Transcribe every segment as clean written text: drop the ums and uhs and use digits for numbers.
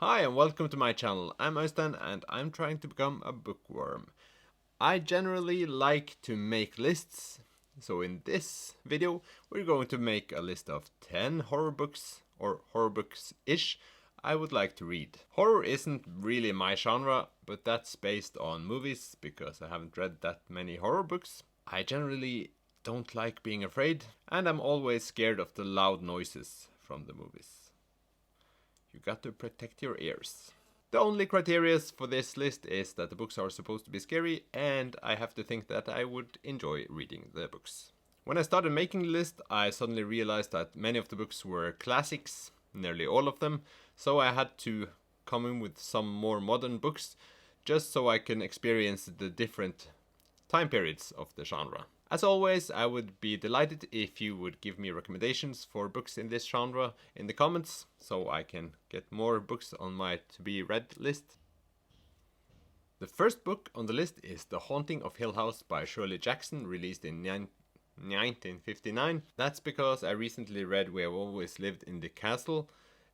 Hi and welcome to my channel. I'm Øystein and I'm trying to become a bookworm. I generally like to make lists, so in this video we're going to make a list of 10 horror books, or horror books-ish, I would like to read. Horror isn't really my genre, but that's based on movies because I haven't read that many horror books. I generally don't like being afraid, and I'm always scared of the loud noises from the movies. You got to protect your ears. The only criteria for this list is that the books are supposed to be scary, and I have to think that I would enjoy reading the books. When I started making the list, I suddenly realized that many of the books were classics, nearly all of them, so I had to come in with some more modern books, just so I can experience the different time periods of the genre. As always, I would be delighted if you would give me recommendations for books in this genre in the comments, so I can get more books on my to-be-read list. The first book on the list is The Haunting of Hill House by Shirley Jackson, released in 1959. That's because I recently read We Have Always Lived in the Castle,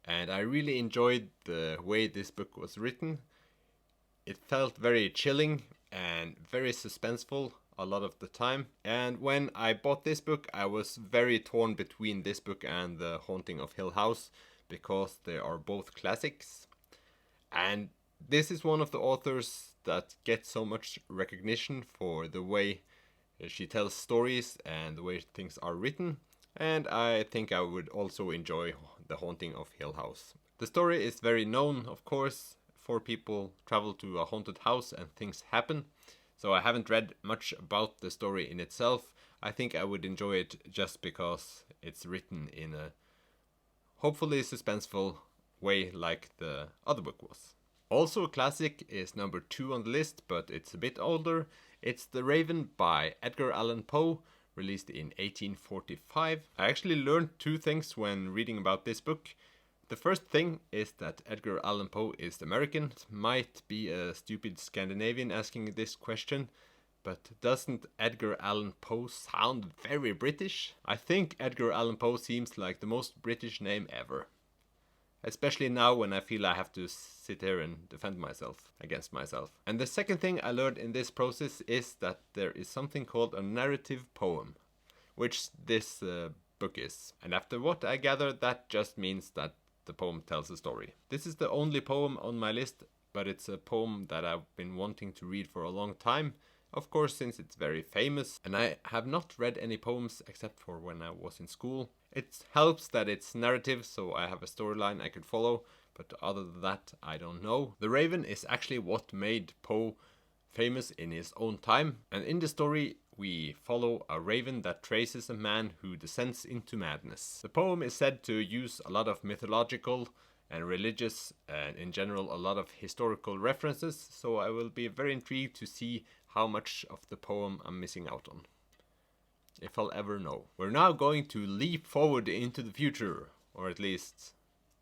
and I really enjoyed the way this book was written. It felt very chilling and very suspenseful a lot of the time, and when I bought this book I was very torn between this book and The Haunting of Hill House because they are both classics, and this is one of the authors that gets so much recognition for the way she tells stories and the way things are written, and I think I would also enjoy The Haunting of Hill House. The story is very known, of course. 4 people travel to a haunted house and things happen. So I haven't read much about the story in itself. I think I would enjoy it just because it's written in a hopefully suspenseful way like the other book was. Also a classic is number 2 on the list, but it's a bit older. It's The Raven by Edgar Allan Poe, released in 1845. I actually learned 2 things when reading about this book. The first thing is that Edgar Allan Poe is American. It might be a stupid Scandinavian asking this question, but doesn't Edgar Allan Poe sound very British? I think Edgar Allan Poe seems like the most British name ever. Especially now when I feel I have to sit here and defend myself against myself. And the second thing I learned in this process is that there is something called a narrative poem, which this book is. And after what I gather, that just means that the poem tells a story. This is the only poem on my list, but it's a poem that I've been wanting to read for a long time. Of course, since it's very famous, and I have not read any poems except for when I was in school. It helps that it's narrative, so I have a storyline I could follow, but other than that, I don't know. The Raven is actually what made Poe famous in his own time, and in the story we follow a raven that traces a man who descends into madness. The poem is said to use a lot of mythological and religious and in general a lot of historical references, so I will be very intrigued to see how much of the poem I'm missing out on, if I'll ever know. We're now going to leap forward into the future, or at least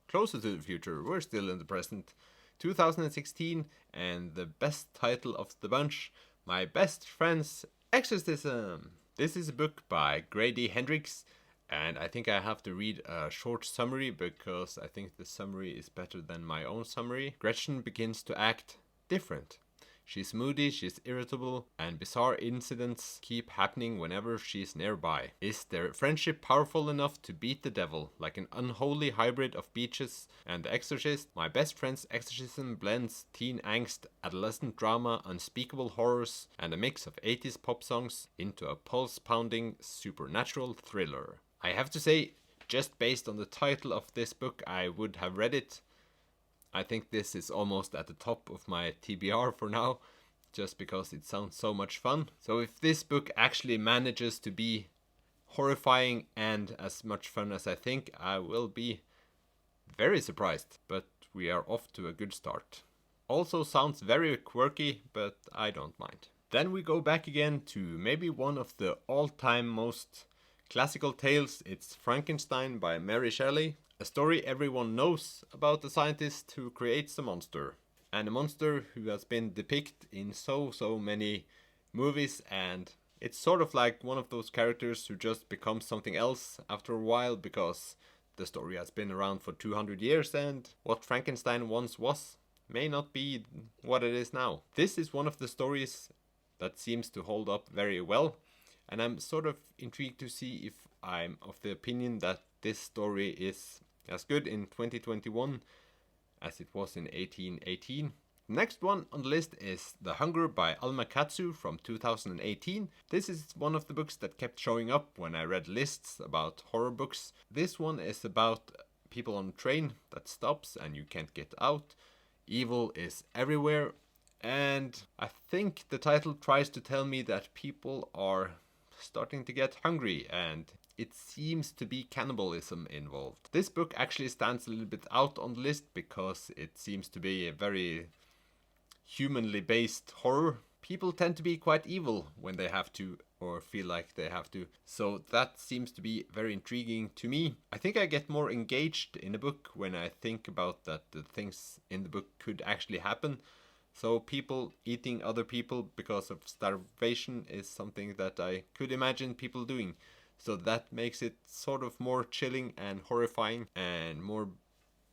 closer to the future. We're still in the present. 2016, and the best title of the bunch, My Best Friend's Exorcism. This is a book by Grady Hendrix, and I think I have to read a short summary because I think the summary is better than my own summary. Gretchen begins to act different. She's moody, she's irritable, and bizarre incidents keep happening whenever she's nearby. Is their friendship powerful enough to beat the devil, like an unholy hybrid of Beaches and The Exorcist? My Best Friend's Exorcism blends teen angst, adolescent drama, unspeakable horrors, and a mix of 80s pop songs into a pulse-pounding supernatural thriller. I have to say, just based on the title of this book, I would have read it. I think this is almost at the top of my TBR for now, just because it sounds so much fun. So if this book actually manages to be horrifying and as much fun as I think, I will be very surprised. But we are off to a good start. Also sounds very quirky, but I don't mind. Then we go back again to maybe one of the all-time most classical tales. It's Frankenstein by Mary Shelley. A story everyone knows about the scientist who creates a monster. And a monster who has been depicted in so many movies, and it's sort of like one of those characters who just becomes something else after a while because The story has been around for 200 years, and what Frankenstein once was may not be what it is now. This is one of the stories that seems to hold up very well, and I'm sort of intrigued to see if I'm of the opinion that this story is as good in 2021 as it was in 1818. Next one on the list is The Hunger by Alma Katsu from 2018. This is one of the books that kept showing up when I read lists about horror books. This one is about people on a train that stops and you can't get out. Evil is everywhere, and I think the title tries to tell me that people are starting to get hungry, and it seems to be cannibalism involved. This book actually stands a little bit out on the list because it seems to be a very humanly based horror. People tend to be quite evil when they have to, or feel like they have to, so that seems to be very intriguing to me. I think I get more engaged in a book when I think about that the things in the book could actually happen. So people eating other people because of starvation is something that I could imagine people doing. So that makes it sort of more chilling and horrifying and more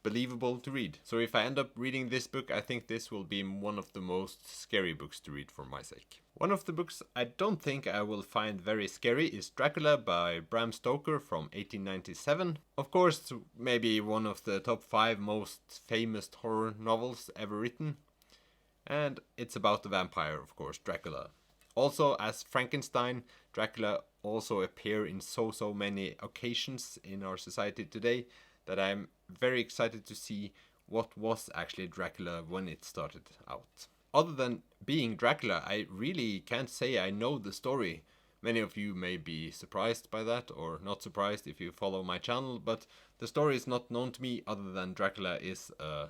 believable to read. So if I end up reading this book, I think this will be one of the most scary books to read for my sake. One of the books I don't think I will find very scary is Dracula by Bram Stoker from 1897. Of course, maybe one of the top 5 most famous horror novels ever written. And it's about the vampire, of course, Dracula. Also, as Frankenstein, Dracula also appear in so many occasions in our society today that I'm very excited to see what was actually Dracula when it started out. Other than being Dracula, I really can't say I know the story. Many of you may be surprised by that, or not surprised if you follow my channel, but the story is not known to me other than Dracula is a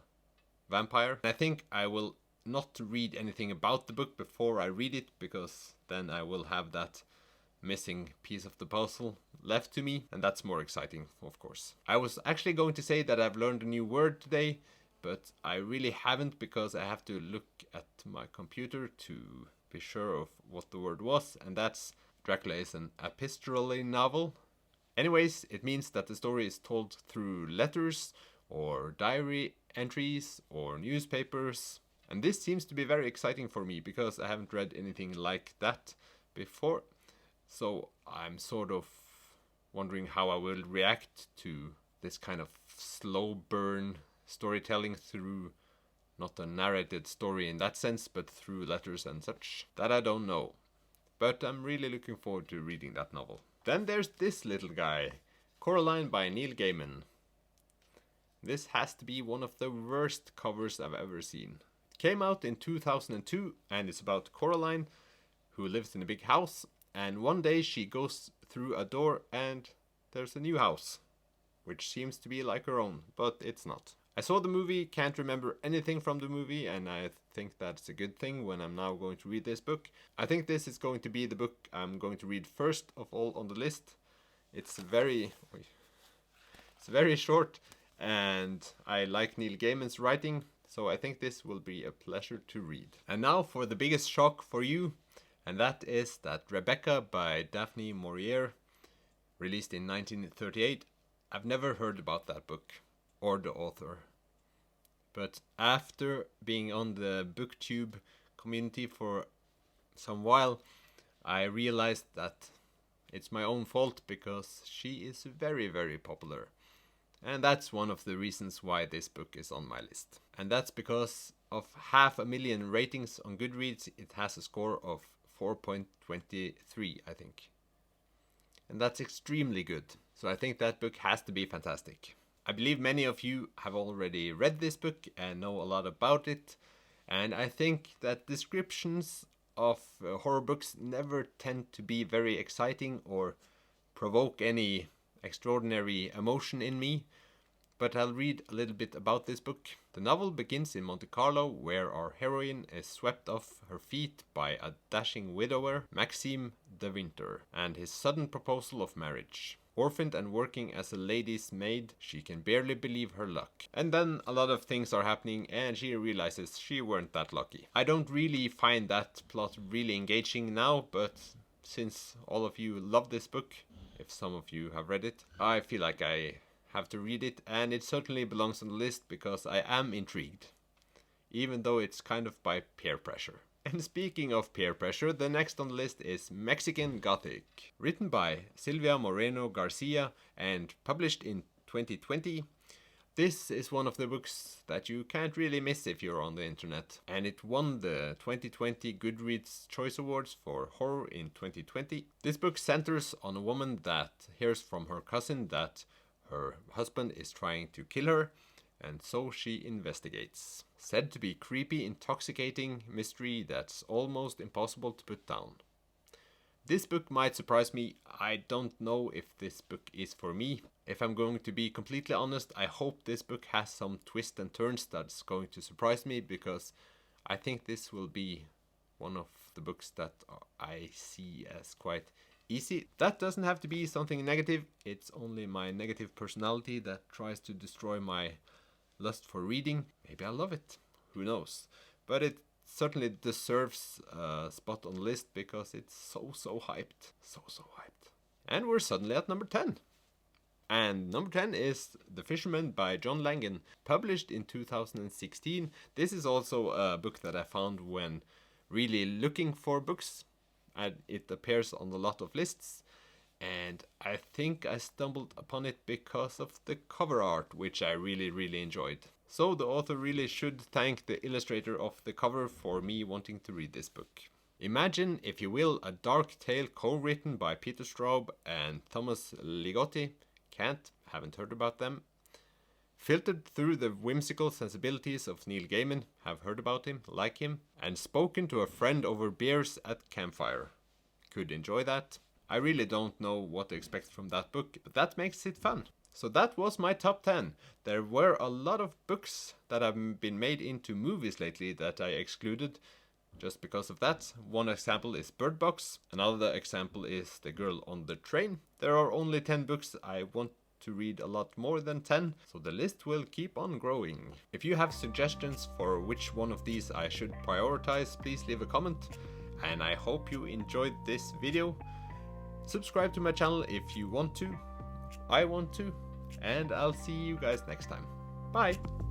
vampire. I think I will not read anything about the book before I read it, because then I will have that missing piece of the puzzle left to me, and that's more exciting, of course. I was actually going to say that I've learned a new word today, but I really haven't, because I have to look at my computer to be sure of what the word was, and that's Dracula is an epistolary novel. Anyways, it means that the story is told through letters or diary entries or newspapers, and this seems to be very exciting for me because I haven't read anything like that before. So I'm sort of wondering how I will react to this kind of slow burn storytelling through not a narrated story in that sense, but through letters and such. That I don't know. But I'm really looking forward to reading that novel. Then there's this little guy, Coraline by Neil Gaiman. This has to be one of the worst covers I've ever seen. It came out in 2002 and it's about Coraline, who lives in a big house. And one day she goes through a door and there's a new house, which seems to be like her own, but it's not. I saw the movie, can't remember anything from the movie, and I think that's a good thing when I'm now going to read this book. I think this is going to be the book I'm going to read first of all on the list. It's very short, and I like Neil Gaiman's writing, so I think this will be a pleasure to read. And now for the biggest shock for you. And that is that Rebecca by Daphne Maurier, released in 1938. I've never heard about that book or the author. But after being on the BookTube community for some while, I realized that it's my own fault because she is very popular. And that's one of the reasons why this book is on my list. And that's because of 500,000 ratings on Goodreads, it has a score of 4.23, I think. And that's extremely good. So I think that book has to be fantastic. I believe many of you have already read this book and know a lot about it. And I think that descriptions of horror books never tend to be very exciting or provoke any extraordinary emotion in me. But I'll read a little bit about this book. The novel begins in Monte Carlo, where our heroine is swept off her feet by a dashing widower, Maxime de Winter, and his sudden proposal of marriage. Orphaned and working as a lady's maid, she can barely believe her luck. And then a lot of things are happening and she realizes she weren't that lucky. I don't really find that plot really engaging now, but since all of you love this book, if some of you have read it, I feel like I have to read it, and it certainly belongs on the list because I am intrigued, even though it's kind of by peer pressure. And speaking of peer pressure, the next on the list is Mexican Gothic, written by Silvia Moreno Garcia and published in 2020. This is one of the books that you can't really miss if you're on the internet, and it won the 2020 Goodreads Choice Awards for Horror in 2020. This book centers on a woman that hears from her cousin that her husband is trying to kill her, and so she investigates. Said to be creepy, intoxicating mystery that's almost impossible to put down. This book might surprise me. I don't know if this book is for me. If I'm going to be completely honest, I hope this book has some twists and turns that's going to surprise me, because I think this will be one of the books that I see as quite easy. That doesn't have to be something negative. It's only my negative personality that tries to destroy my lust for reading. Maybe I'll love it. Who knows? But it certainly deserves a spot on the list because it's so hyped. So hyped. And we're suddenly at number 10. And number 10 is The Fisherman by John Langan, published in 2016. This is also a book that I found when really looking for books, and it appears on a lot of lists. And I think I stumbled upon it because of the cover art, which I really enjoyed. So the author really should thank the illustrator of the cover for me wanting to read this book. Imagine, if you will, a dark tale co-written by Peter Straub and Thomas Ligotti. Haven't heard about them. Filtered through the whimsical sensibilities of Neil Gaiman, have heard about him, like him, and spoken to a friend over beers at campfire. Could enjoy that. I really don't know what to expect from that book, but that makes it fun. So that was my top 10. There were a lot of books that have been made into movies lately that I excluded just because of that. One example is Bird Box. Another example is The Girl on the Train. There are only 10 books. I want to read a lot more than 10, so the list will keep on growing. If you have suggestions for which one of these I should prioritize, please leave a comment. And I hope you enjoyed this video. Subscribe to my channel if you want to. I want to. And I'll see you guys next time. Bye!